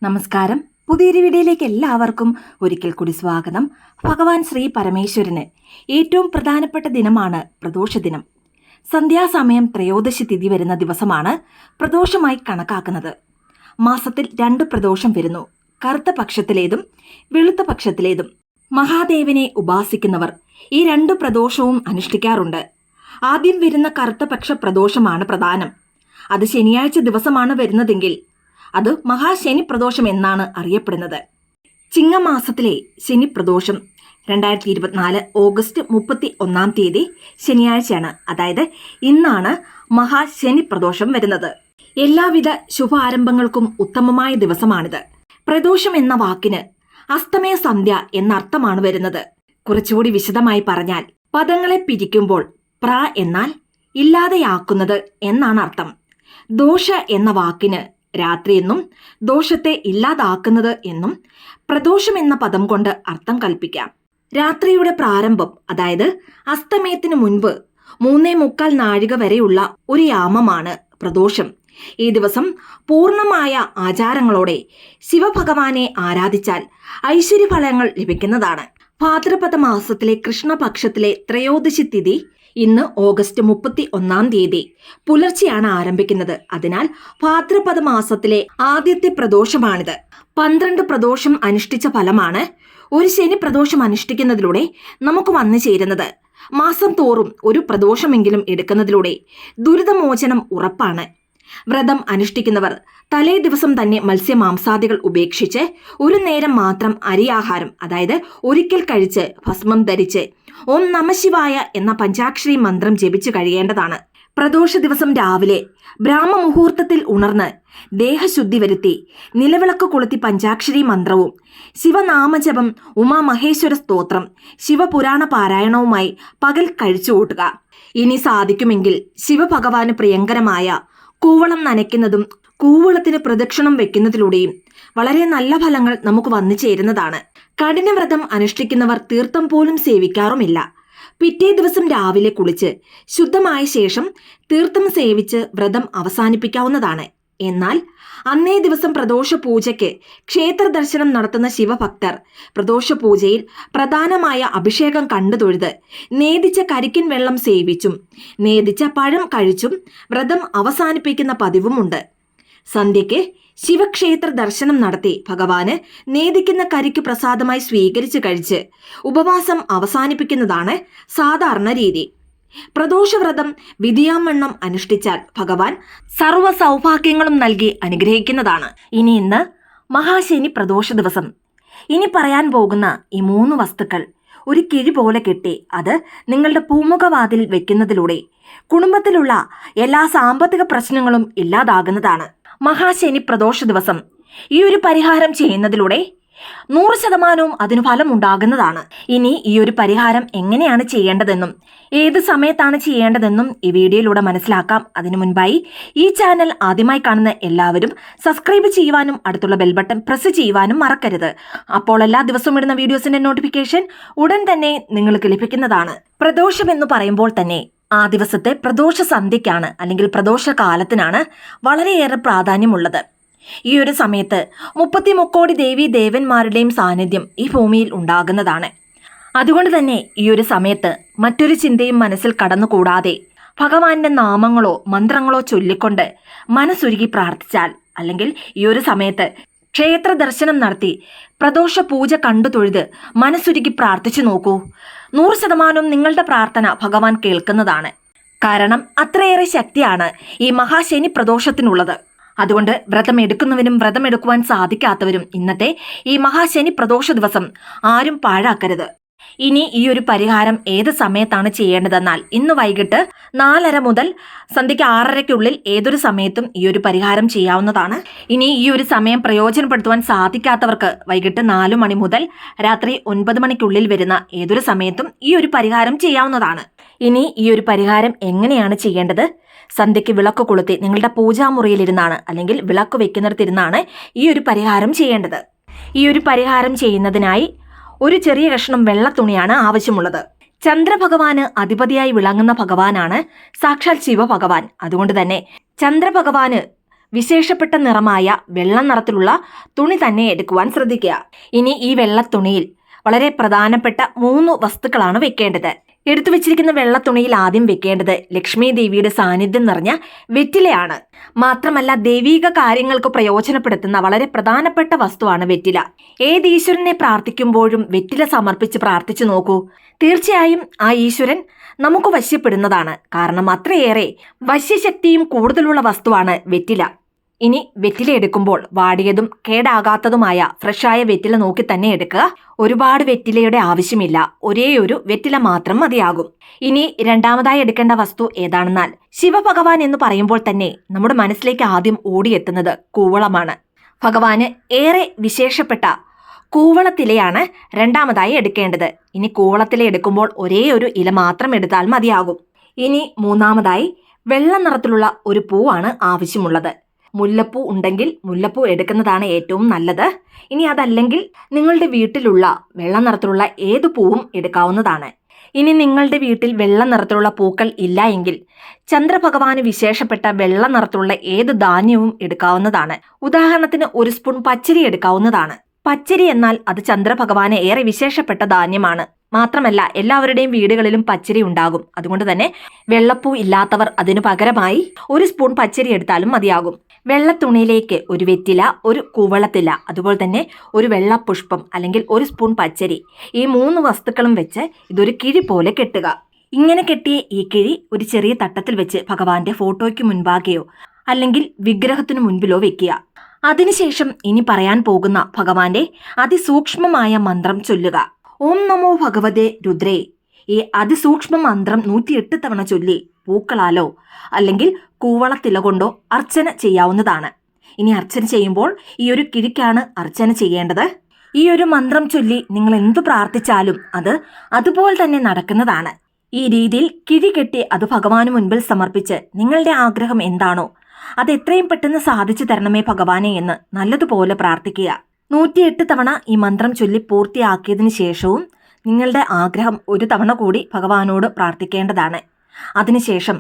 നമസ്കാരം. പുതിയൊരു വീഡിയോയിലേക്ക് എല്ലാവർക്കും ഒരിക്കൽ കൂടി സ്വാഗതം. ഭഗവാൻ ശ്രീ പരമേശ്വരന് ഏറ്റവും പ്രധാനപ്പെട്ട ദിനമാണ് പ്രദോഷ ദിനം. സന്ധ്യാസമയം ത്രയോദശി തിഥി വരുന്ന ദിവസമാണ് പ്രദോഷമായി കണക്കാക്കുന്നത്. മാസത്തിൽ 2 പ്രദോഷം വരുന്നു, കറുത്ത പക്ഷത്തിലേതും വെളുത്ത പക്ഷത്തിലേതും. മഹാദേവനെ ഉപാസിക്കുന്നവർ ഈ 2 പ്രദോഷവും അനുഷ്ഠിക്കാറുണ്ട്. ആദ്യം വരുന്ന കറുത്ത പക്ഷ പ്രദോഷമാണ് പ്രധാനം. അത് ശനിയാഴ്ച ദിവസമാണ് വരുന്നതെങ്കിൽ അത് മഹാശനി പ്രദോഷം എന്നാണ് അറിയപ്പെടുന്നത്. ചിങ്ങമാസത്തിലെ ശനി പ്രദോഷം 2024 ഓഗസ്റ്റ് 31 ശനിയാഴ്ചയാണ്. അതായത് ഇന്നാണ് മഹാശനി പ്രദോഷം വരുന്നത്. എല്ലാവിധ ശുഭാരംഭങ്ങൾക്കും ഉത്തമമായ ദിവസമാണിത്. പ്രദോഷം എന്ന വാക്കിന് അസ്തമയ സന്ധ്യ എന്നർത്ഥമാണ് വരുന്നത്. കുറച്ചുകൂടി വിശദമായി പറഞ്ഞാൽ പദങ്ങളെ പിരിക്കുമ്പോൾ പ്ര എന്നാൽ ഇല്ലാതെയാക്കുന്നത് എന്നാണ് അർത്ഥം. ദോഷ എന്ന വാക്കിന് രാത്രി എന്നും ദോഷത്തെ ഇല്ലാതാക്കുന്നത് എന്നും പ്രദോഷം എന്ന പദം കൊണ്ട് അർത്ഥം കൽപ്പിക്കാം. രാത്രിയുടെ പ്രാരംഭം, അതായത് അസ്തമയത്തിനു മുൻപ് 3:45 നാഴിക വരെയുള്ള ഒരു യാമമാണ് പ്രദോഷം. ഈ ദിവസം പൂർണ്ണമായ ആചാരങ്ങളോടെ ശിവഭഗവാനെ ആരാധിച്ചാൽ ഐശ്വര്യഫലങ്ങൾ ലഭിക്കുന്നതാണ്. ഭാദ്രപദ മാസത്തിലെ കൃഷ്ണപക്ഷത്തിലെ ത്രയോദശി തിഥി ഇന്ന് ഓഗസ്റ്റ് 31 പുലർച്ചെയാണ് ആരംഭിക്കുന്നത്. അതിനാൽ ഭാദ്രപദ മാസത്തിലെ ആദ്യത്തെ പ്രദോഷമാണിത്. 12 പ്രദോഷം അനുഷ്ഠിച്ച ഫലമാണ് ഒരു ശനി പ്രദോഷം അനുഷ്ഠിക്കുന്നതിലൂടെ നമുക്ക് വന്നു ചേരുന്നത്. മാസം തോറും ഒരു പ്രദോഷമെങ്കിലും എടുക്കുന്നതിലൂടെ ദുരിതമോചനം ഉറപ്പാണ്. വ്രതം അനുഷ്ഠിക്കുന്നവർ തലേ ദിവസം തന്നെ മത്സ്യമാംസാദികൾ ഉപേക്ഷിച്ച് ഒരു നേരം മാത്രം അരിയാഹാരം, അതായത് ഒരിക്കൽ കഴിച്ച് ഭസ്മം ധരിച്ച് ഓം നമഃശിവായ എന്ന പഞ്ചാക്ഷരി മന്ത്രം ജപിച്ചു കഴിയേണ്ടതാണ്. പ്രദോഷ ദിവസം രാവിലെ ബ്രാഹ്മമുഹൂർത്തത്തിൽ ഉണർന്ന് ദേഹശുദ്ധി വരുത്തി നിലവിളക്ക് കൊളുത്തി പഞ്ചാക്ഷരി മന്ത്രവും ശിവനാമജപം, ഉമാമഹേശ്വര സ്തോത്രം, ശിവപുരാണ പാരായണവുമായി പകൽ കഴിച്ചുകൂട്ടുക. ഇനി സാധിക്കുമെങ്കിൽ ശിവഭഗവാന് പ്രിയങ്കരമായ കൂവളം നനയ്ക്കുന്നതും കൂവളത്തിന് പ്രദക്ഷിണം വെക്കുന്നതിലൂടെയും വളരെ നല്ല ഫലങ്ങൾ നമുക്ക് വന്നു ചേരുന്നതാണ്. കഠിനവ്രതം അനുഷ്ഠിക്കുന്നവർ തീർത്ഥം പോലും സേവിക്കാറുമില്ല. പിറ്റേ ദിവസം രാവിലെ കുളിച്ച് ശുദ്ധമായ ശേഷം തീർത്ഥം സേവിച്ച് വ്രതം അവസാനിപ്പിക്കാവുന്നതാണ്. എന്നാൽ അന്നേ ദിവസം പ്രദോഷ പൂജയ്ക്ക് ക്ഷേത്ര ദർശനം നടത്തുന്ന ശിവഭക്തർ പ്രദോഷ പൂജയിൽ പ്രധാനമായ അഭിഷേകം കണ്ടു തൊഴുത് നേദിച്ച കരിക്കിൻ വെള്ളം സേവിച്ചും നേദിച്ച പഴം കഴിച്ചും വ്രതം അവസാനിപ്പിക്കുന്ന പതിവുമുണ്ട്. സന്ധ്യയ്ക്ക് ശിവക്ഷേത്ര ദർശനം നടത്തി ഭഗവാന് നേദിക്കുന്ന കരിക്ക് പ്രസാദമായി സ്വീകരിച്ച് കഴിച്ച് ഉപവാസം അവസാനിപ്പിക്കുന്നതാണ് സാധാരണ രീതി. പ്രദോഷവ്രതം വിധിയാവണ്ണം അനുഷ്ഠിച്ചാൽ ഭഗവാൻ സർവ്വ സൗഭാഗ്യങ്ങളും നൽകി അനുഗ്രഹിക്കുന്നതാണ്. ഇന്ന് മഹാശനി പ്രദോഷ ദിവസം. ഇനി പറയാൻ പോകുന്ന ഈ 3 വസ്തുക്കൾ ഒരു കിഴി പോലെ കെട്ടി അത് നിങ്ങളുടെ പൂമുഖവാതിൽ വെക്കുന്നതിലൂടെ കുടുംബത്തിലുള്ള എല്ലാ സാമ്പത്തിക പ്രശ്നങ്ങളും ഇല്ലാതാകുന്നതാണ്. മഹാശനി പ്രദോഷ ദിവസം ഈ ഒരു പരിഹാരം ചെയ്യുന്നതിലൂടെ 100% അതിന് ഫലം ഉണ്ടാകുന്നതാണ്. ഇനി ഈ ഒരു പരിഹാരം എങ്ങനെയാണ് ചെയ്യേണ്ടതെന്നും ഏത് സമയത്താണ് ചെയ്യേണ്ടതെന്നും ഈ വീഡിയോയിലൂടെ മനസ്സിലാക്കാം. അതിനു മുൻപായി ഈ ചാനൽ ആദ്യമായി കാണുന്ന എല്ലാവരും സബ്സ്ക്രൈബ് ചെയ്യുവാനും അടുത്തുള്ള ബെൽ ബട്ടൺ പ്രസ് ചെയ്യുവാനും മറക്കരുത്. അപ്പോൾ എല്ലാ ദിവസവും ഇടുന്ന വീഡിയോസിന്റെ നോട്ടിഫിക്കേഷൻ ഉടൻ തന്നെ നിങ്ങൾക്ക് ലഭിക്കുന്നതാണ്. പ്രദോഷം എന്ന് പറയുമ്പോൾ തന്നെ ആ ദിവസത്തെ പ്രദോഷ സന്ധ്യയ്ക്കാണ് അല്ലെങ്കിൽ പ്രദോഷ കാലത്തിനാണ് വളരെയേറെ പ്രാധാന്യമുള്ളത്. ഈ ഒരു സമയത്ത് 33 ദേവീ ദേവന്മാരുടെയും സാന്നിധ്യം ഈ ഭൂമിയിൽ ഉണ്ടാകുന്നതാണ്. അതുകൊണ്ട് തന്നെ ഈ ഒരു സമയത്ത് മറ്റൊരു ചിന്തയും മനസ്സിൽ കടന്നുകൂടാതെ ഭഗവാന്റെ നാമങ്ങളോ മന്ത്രങ്ങളോ ചൊല്ലിക്കൊണ്ട് മനസ്സുരുകി പ്രാർത്ഥിച്ചാൽ, അല്ലെങ്കിൽ ഈ ഒരു സമയത്ത് ക്ഷേത്ര ദർശനം നടത്തി പ്രദോഷ പൂജ കണ്ടു തൊഴുത് മനസ്സുരുകി പ്രാർത്ഥിച്ചു നോക്കൂ. 100% നിങ്ങളുടെ പ്രാർത്ഥന ഭഗവാൻ കേൾക്കുന്നതാണ്. കാരണം അത്രയേറെ ശക്തിയാണ് ഈ മഹാശനി പ്രദോഷത്തിനുള്ളത്. അതുകൊണ്ട് വ്രതം എടുക്കുന്നവരും വ്രതം എടുക്കുവാൻ സാധിക്കാത്തവരും ഇന്നത്തെ ഈ മഹാശനി പ്രദോഷ ദിവസം ആരും പാഴാക്കരുത്. ഇനി ഈ ഒരു പരിഹാരം ഏത് സമയത്താണ് ചെയ്യേണ്ടതെന്നാൽ ഇന്ന് വൈകിട്ട് 4:30 മുതൽ സന്ധ്യയ്ക്ക് 6:30 ഏതൊരു സമയത്തും ഈ ഒരു പരിഹാരം ചെയ്യാവുന്നതാണ്. ഇനി ഈ ഒരു സമയം പ്രയോജനപ്പെടുത്തുവാൻ സാധിക്കാത്തവർക്ക് വൈകിട്ട് 4 മണി മുതൽ രാത്രി 9 മണിക്കുള്ളിൽ വരുന്ന ഏതൊരു സമയത്തും ഈ ഒരു പരിഹാരം ചെയ്യാവുന്നതാണ്. ഇനി ഈ ഒരു പരിഹാരം എങ്ങനെയാണ് ചെയ്യേണ്ടത്? സന്ധ്യയ്ക്ക് വിളക്ക് കൊളുത്തി നിങ്ങളുടെ പൂജാമുറിയിലിരുന്നാണ് അല്ലെങ്കിൽ വിളക്ക് വെക്കുന്നിടത്തിരുന്നാണ് ഈ ഒരു പരിഹാരം ചെയ്യേണ്ടത്. ഈ ഒരു പരിഹാരം ചെയ്യുന്നതിനായി ഒരു ചെറിയ കഷ്ണം വെള്ള തുണിയാണ് ആവശ്യമുള്ളത്. ചന്ദ്രഭഗവാന് അധിപതിയായി വിളങ്ങുന്ന ഭഗവാനാണ് സാക്ഷാൽ ശിവഭഗവാൻ. അതുകൊണ്ട് തന്നെ ചന്ദ്രഭഗവാന് വിശേഷപ്പെട്ട നിറമായ വെള്ള നിറത്തിലുള്ള തുണി തന്നെ എടുക്കുവാൻ ശ്രദ്ധിക്കുക. ഇനി ഈ വെള്ള തുണിയിൽ വളരെ പ്രധാനപ്പെട്ട 3 വസ്തുക്കളാണ് വെക്കേണ്ടത്. എടുത്തു വെച്ചിരിക്കുന്ന വെള്ള തുണിയിൽ ആദ്യം വെക്കേണ്ടത് ലക്ഷ്മി ദേവിയുടെ സാന്നിധ്യം നിറഞ്ഞ വെറ്റിലയാണ്. മാത്രമല്ല ദൈവീക കാര്യങ്ങൾക്ക് പ്രയോജനപ്പെടുത്തുന്ന വളരെ പ്രധാനപ്പെട്ട വസ്തുവാണ് വെറ്റില. ഏത് ഈശ്വരനെ പ്രാർത്ഥിക്കുമ്പോഴും വെറ്റില സമർപ്പിച്ച് പ്രാർത്ഥിച്ചു നോക്കൂ. തീർച്ചയായും ആ ഈശ്വരൻ നമുക്ക് വശ്യപ്പെടുന്നതാണ്. കാരണം അത്രയേറെ വശ്യശക്തിയും കൂടുതലുള്ള വസ്തുവാണ് വെറ്റില. ഇനി വെറ്റില എടുക്കുമ്പോൾ വാടിയതും കേടാകാത്തതുമായ ഫ്രഷായ വെറ്റില നോക്കി തന്നെ എടുക്കുക. ഒരുപാട് വെറ്റിലയുടെ ആവശ്യമില്ല, ഒരേയൊരു വെറ്റില മാത്രം മതിയാകും. ഇനി രണ്ടാമതായി എടുക്കേണ്ട വസ്തു ഏതാണെന്നാൽ ശിവഭഗവാൻ എന്ന് പറയുമ്പോൾ തന്നെ നമ്മുടെ മനസ്സിലേക്ക് ആദ്യം ഓടിയെത്തുന്നത് കൂവളമാണ്. ഭഗവാന് ഏറെ വിശേഷപ്പെട്ട കൂവളത്തിലയാണ് രണ്ടാമതായി എടുക്കേണ്ടത്. ഇനി കൂവളത്തില എടുക്കുമ്പോൾ ഒരേ ഒരു ഇല മാത്രം എടുത്താൽ മതിയാകും. ഇനി മൂന്നാമതായി വെള്ള നിറത്തിലുള്ള ഒരു പൂവാണ് ആവശ്യമുള്ളത്. മുല്ലപ്പൂ ഉണ്ടെങ്കിൽ മുല്ലപ്പൂ എടുക്കുന്നതാണ് ഏറ്റവും നല്ലത്. ഇനി അതല്ലെങ്കിൽ നിങ്ങളുടെ വീട്ടിലുള്ള വെള്ള നിറത്തിലുള്ള ഏത് പൂവും എടുക്കാവുന്നതാണ്. ഇനി നിങ്ങളുടെ വീട്ടിൽ വെള്ള നിറത്തിലുള്ള പൂക്കൾ ഇല്ല എങ്കിൽ ചന്ദ്രഭഗവാന് വിശേഷപ്പെട്ട വെള്ള നിറത്തിലുള്ള ഏത് ധാന്യവും എടുക്കാവുന്നതാണ്. ഉദാഹരണത്തിന് 1 സ്പൂൺ പച്ചരി എടുക്കാവുന്നതാണ്. പച്ചരി എന്നാൽ അത് ചന്ദ്രഭഗവാന് ഏറെ വിശേഷപ്പെട്ട ധാന്യമാണ്. മാത്രമല്ല എല്ലാവരുടെയും വീടുകളിലും പച്ചരി ഉണ്ടാകും. അതുകൊണ്ട് തന്നെ വെള്ളപ്പൂ ഇല്ലാത്തവർ അതിനു പകരമായി 1 സ്പൂൺ പച്ചരി എടുത്താലും മതിയാകും. വെള്ള തുണിയിലേക്ക് ഒരു വെറ്റില, ഒരു കൂവളത്തില, അതുപോലെ തന്നെ ഒരു വെള്ള പുഷ്പം അല്ലെങ്കിൽ 1 സ്പൂൺ പച്ചരി, ഈ 3 വസ്തുക്കളും വെച്ച് ഇതൊരു കിഴി പോലെ കെട്ടുക. ഇങ്ങനെ കെട്ടിയ ഈ കിഴി ഒരു ചെറിയ തട്ടത്തിൽ വെച്ച് ഭഗവാന്റെ ഫോട്ടോയ്ക്ക് മുൻപാകെയോ അല്ലെങ്കിൽ വിഗ്രഹത്തിനു മുൻപിലോ വെക്കുക. അതിനുശേഷം ഇനി പറയാൻ പോകുന്ന ഭഗവാന്റെ അതിസൂക്ഷ്മമായ മന്ത്രം ചൊല്ലുക. ഓം നമോ ഭഗവതേ രുദ്രേ. ഈ അതിസൂക്ഷ്മ മന്ത്രം 108 തവണ ചൊല്ലി പൂക്കളാലോ അല്ലെങ്കിൽ കൂവളത്തില കൊണ്ടോ അർച്ചന ചെയ്യാവുന്നതാണ്. ഇനി അർച്ചന ചെയ്യുമ്പോൾ ഈ ഒരു കിഴിക്കാണ് അർച്ചന ചെയ്യേണ്ടത്. ഈ ഒരു മന്ത്രം ചൊല്ലി നിങ്ങൾ എന്തു പ്രാർത്ഥിച്ചാലും അത് അതുപോലെ തന്നെ നടക്കുന്നതാണ്. ഈ രീതിയിൽ കിഴി കെട്ടി അത് ഭഗവാന് മുൻപിൽ സമർപ്പിച്ച് നിങ്ങളുടെ ആഗ്രഹം എന്താണോ അത് എത്രയും പെട്ടെന്ന് സാധിച്ചു തരണമേ ഭഗവാനെ എന്ന് നല്ലതുപോലെ പ്രാർത്ഥിക്കുക. 108 തവണ ഈ മന്ത്രം ചൊല്ലി പൂർത്തിയാക്കിയതിനു ശേഷവും നിങ്ങളുടെ ആഗ്രഹം ഒരു തവണ കൂടി ഭഗവാനോട് പ്രാർത്ഥിക്കേണ്ടതാണ്. അതിനുശേഷം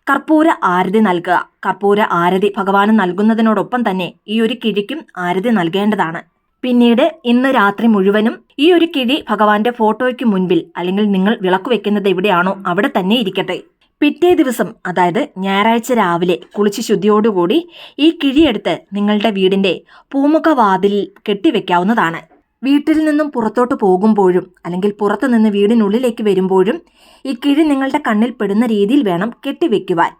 കർപ്പൂര ആരതി നൽകുക. കർപ്പൂര ആരതി ഭഗവാന് നൽകുന്നതിനോടൊപ്പം തന്നെ ഈ ഒരു കിഴിക്കും ആരതി നൽകേണ്ടതാണ്. പിന്നീട് ഇന്ന് രാത്രി മുഴുവനും ഈ ഒരു കിഴി ഭഗവാന്റെ ഫോട്ടോയ്ക്ക് മുൻപിൽ അല്ലെങ്കിൽ നിങ്ങൾ വിളക്ക് വെക്കുന്നത് എവിടെയാണോ അവിടെ തന്നെ ഇരിക്കട്ടെ. പിറ്റേ ദിവസം അതായത് ഞായറാഴ്ച രാവിലെ കുളിച്ച് ശുദ്ധിയോടുകൂടി ഈ കിഴിയെടുത്ത് നിങ്ങളുടെ വീടിന്റെ പൂമുഖവാതിലിൽ കെട്ടിവെക്കാവുന്നതാണ്. വീട്ടിൽ നിന്നും പുറത്തോട്ട് പോകുമ്പോഴും അല്ലെങ്കിൽ പുറത്തു നിന്ന് വീടിനുള്ളിലേക്ക് വരുമ്പോഴും ഈ കിഴി നിങ്ങളുടെ കണ്ണിൽ പെടുന്ന രീതിയിൽ വേണം കെട്ടിവെക്കുവാൻ.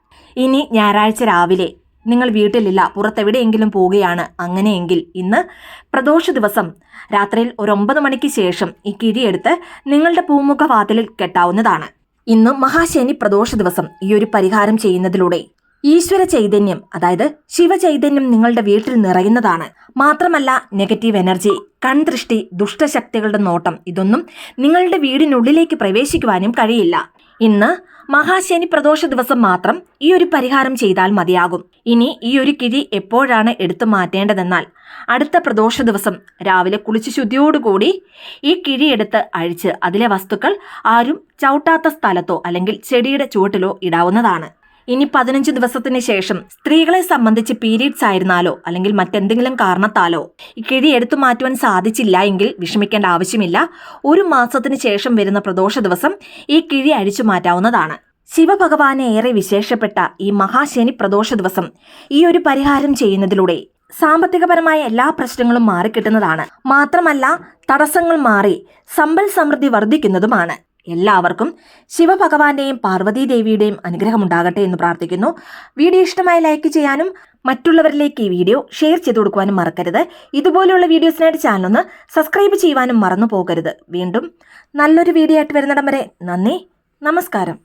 ഇനി ഞായറാഴ്ച രാവിലെ നിങ്ങൾ വീട്ടിലില്ല, പുറത്തെവിടെയെങ്കിലും പോവുകയാണ്, അങ്ങനെയെങ്കിൽ ഇന്ന് പ്രദോഷ ദിവസം രാത്രിയിൽ ഒരു 9 മണിക്ക് ശേഷം ഈ കിഴിയെടുത്ത് നിങ്ങളുടെ പൂമുഖവാതിലിൽ കെട്ടാവുന്നതാണ്. ഇന്ന് മഹാശനി പ്രദോഷ ദിവസം ഈ ഒരു പരിഹാരം ചെയ്യുന്നതിലൂടെ ഈശ്വര ചൈതന്യം അതായത് ശിവചൈതന്യം നിങ്ങളുടെ വീട്ടിൽ നിറയുന്നതാണ്. മാത്രമല്ല നെഗറ്റീവ് എനർജി, കൺദൃഷ്ടി, ദുഷ്ടശക്തികളുടെ നോട്ടം ഇതൊന്നും നിങ്ങളുടെ വീടിനുള്ളിലേക്ക് പ്രവേശിക്കുവാനും കഴിയില്ല. ഇന്ന് മഹാശനി പ്രദോഷ ദിവസം മാത്രം ഈ ഒരു പരിഹാരം ചെയ്താൽ മതിയാകും. ഇനി ഈ ഒരു കിഴി എപ്പോഴാണ് എടുത്തു മാറ്റേണ്ടതെന്നാൽ അടുത്ത പ്രദോഷ ദിവസം രാവിലെ കുളിച്ച് ശുദ്ധിയോടുകൂടി ഈ കിഴി എടുത്ത് അഴിച്ച് അതിലെ വസ്തുക്കൾ ആരും ചവിട്ടാത്ത സ്ഥലത്തോ അല്ലെങ്കിൽ ചെടിയുടെ ചുവട്ടിലോ ഇടാവുന്നതാണ്. ഇനി 15 ദിവസത്തിന് ശേഷം സ്ത്രീകളെ സംബന്ധിച്ച് പീരീഡ്സ് ആയിരുന്നാലോ അല്ലെങ്കിൽ മറ്റെന്തെങ്കിലും കാരണത്താലോ ഈ കിഴി എടുത്തു മാറ്റുവാൻ സാധിച്ചില്ല എങ്കിൽ വിഷമിക്കേണ്ട ആവശ്യമില്ല. 1 മാസത്തിന് ശേഷം വരുന്ന പ്രദോഷ ദിവസം ഈ കിഴി അഴിച്ചു മാറ്റാവുന്നതാണ്. ശിവഭഗവാനെ ഏറെ വിശേഷപ്പെട്ട ഈ മഹാശനി പ്രദോഷ ദിവസം ഈ ഒരു പരിഹാരം ചെയ്യുന്നതിലൂടെ സാമ്പത്തികപരമായ എല്ലാ പ്രശ്നങ്ങളും മാറിക്കിട്ടുന്നതാണ്. മാത്രമല്ല തടസ്സങ്ങൾ മാറി സമ്പൽ സമൃദ്ധി വർദ്ധിക്കുന്നതുമാണ്. എല്ലാവർക്കും ശിവഭഗവാന്റെയും പാർവതീദേവിയുടെയും അനുഗ്രഹം ഉണ്ടാകട്ടെ എന്ന് പ്രാർത്ഥിക്കുന്നു. വീഡിയോ ഇഷ്ടമായി ലൈക്ക് ചെയ്യാനും മറ്റുള്ളവരിലേക്ക് ഈ വീഡിയോ ഷെയർ ചെയ്ത് കൊടുക്കുവാനും മറക്കരുത്. ഇതുപോലെയുള്ള വീഡിയോസിനായിട്ട് ചാനൽ ഒന്ന് സബ്സ്ക്രൈബ് ചെയ്യുവാനും മറന്നു പോകരുത്. വീണ്ടും നല്ലൊരു വീഡിയോ ആയിട്ട് വരുന്നിടം വരെ നന്ദി, നമസ്കാരം.